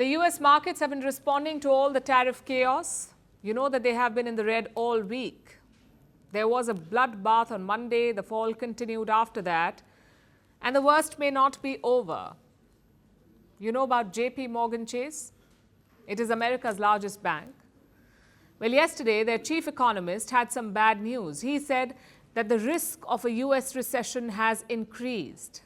The US markets have been responding to all the tariff chaos. You know that they have been in the red all week. There was a bloodbath on Monday. The fall continued after that. And the worst may not be over. You know about JP Morgan Chase? It is America's largest bank. Well, yesterday, their chief economist had some bad news. He said that the risk of a US recession has increased.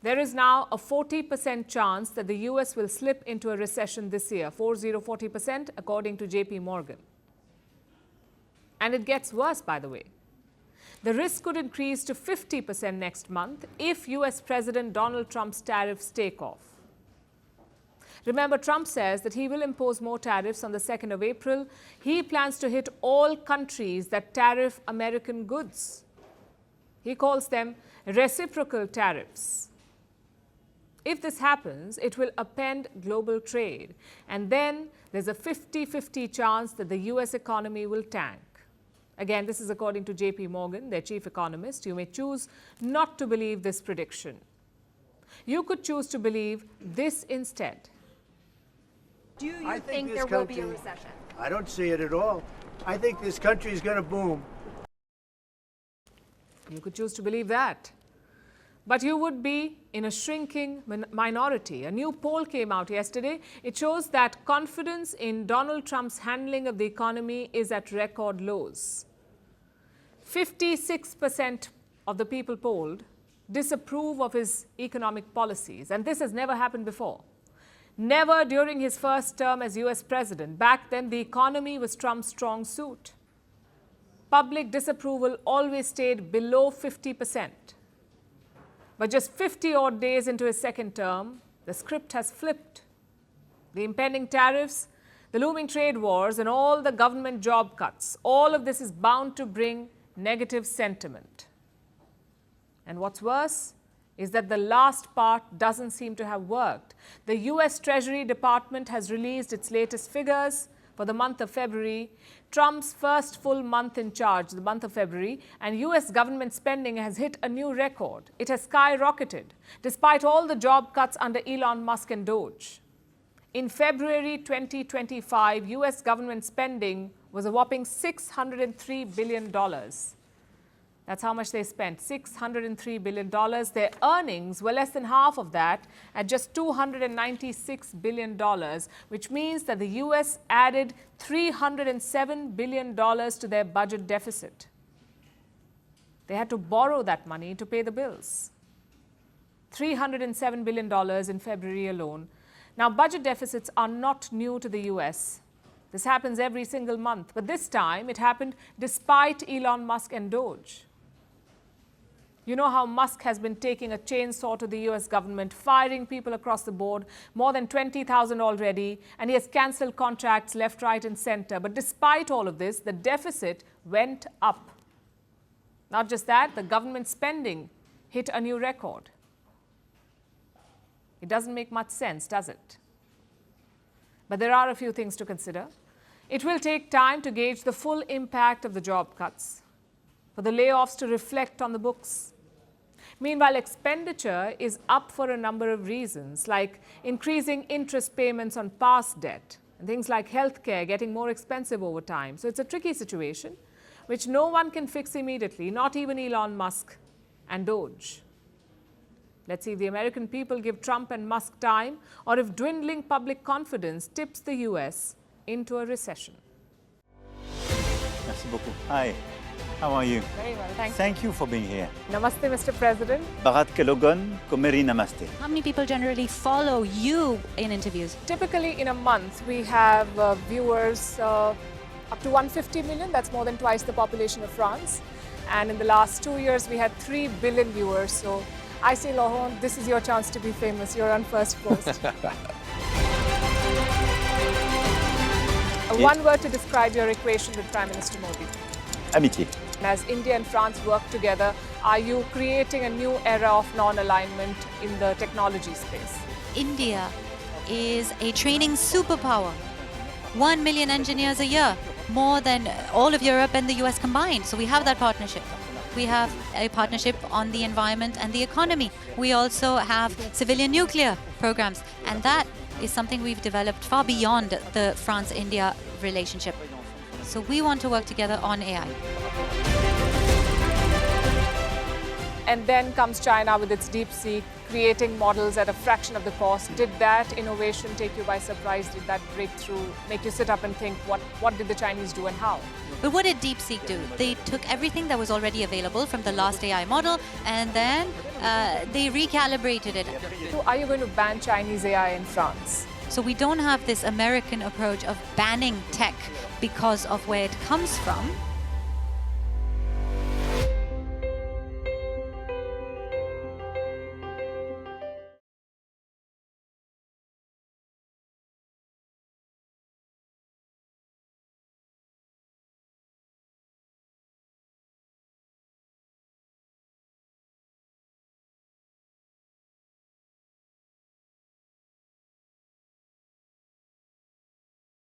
There is now a 40% chance that the US will slip into a recession this year, 40% according to JP Morgan. And it gets worse, by the way. The risk could increase to 50% next month if US President Donald Trump's tariffs take off. Remember, Trump says that he will impose more tariffs on the 2nd of April. He plans to hit all countries that tariff American goods. He calls them reciprocal tariffs. If this happens, it will upend global trade. And then there's a 50-50 chance that the US economy will tank. Again, this is according to JP Morgan, their chief economist. You may choose not to believe this prediction. You could choose to believe this instead. Do you think there will be a recession? I don't see it at all. I think this country is going to boom. You could choose to believe that. But you would be in a shrinking minority. A new poll came out yesterday. It shows that confidence in Donald Trump's handling of the economy is at record lows. 56% of the people polled disapprove of his economic policies, and this has never happened before. Never during his first term as US president. Back then, the economy was Trump's strong suit. Public disapproval always stayed below 50%. But just 50-odd days into his second term, the script has flipped. The impending tariffs, the looming trade wars, and all the government job cuts, all of this is bound to bring negative sentiment. And what's worse is that the last part doesn't seem to have worked. The US Treasury Department has released its latest figures for the month of February, Trump's first full month in charge, the month of February, and US government spending has hit a new record. It has skyrocketed, despite all the job cuts under Elon Musk and DOGE. In February 2025, US government spending was a whopping $603 billion. That's how much they spent, $603 billion. Their earnings were less than half of that at just $296 billion, which means that the US added $307 billion to their budget deficit. They had to borrow that money to pay the bills. $307 billion in February alone. Now, budget deficits are not new to the US. This happens every single month, but this time it happened despite Elon Musk and DOGE. You know how Musk has been taking a chainsaw to the US government, firing people across the board, more than 20,000 already, and he has cancelled contracts left, right, and center. But despite all of this, the deficit went up. Not just that, the government spending hit a new record. It doesn't make much sense, does it? But there are a few things to consider. It will take time to gauge the full impact of the job cuts, for the layoffs to reflect on the books. Meanwhile, expenditure is up for a number of reasons, like increasing interest payments on past debt, and things like healthcare getting more expensive over time. So it's a tricky situation, which no one can fix immediately, not even Elon Musk and DOGE. Let's see if the American people give Trump and Musk time, or if dwindling public confidence tips the US into a recession. Merci beaucoup. Hi. How are you? Very well, thank you. Thank you for being here. Namaste, Mr. President. Bharat ke logon ko meri namaste. How many people generally follow you in interviews? Typically, in a month, we have viewers up to 150 million. That's more than twice the population of France. And in the last 2 years, we had 3 billion viewers. So I say, Laurent, this is your chance to be famous. You're on Firstpost. One word to describe your equation with Prime Minister Modi. Amitié. As India and France work together, are you creating a new era of non-alignment in the technology space? India is a training superpower. 1 million engineers a year, more than all of Europe and the US combined. So we have that partnership. We have a partnership on the environment and the economy. We also have civilian nuclear programs, and that is something we've developed far beyond the France-India relationship. So we want to work together on AI. And then comes China with its DeepSeek, creating models at a fraction of the cost. Did that innovation take you by surprise? Did that breakthrough make you sit up and think, what did the Chinese do and how? But what did DeepSeek do? They took everything that was already available from the last AI model and then they recalibrated it. So are you going to ban Chinese AI in France? So we don't have this American approach of banning tech because of where it comes from.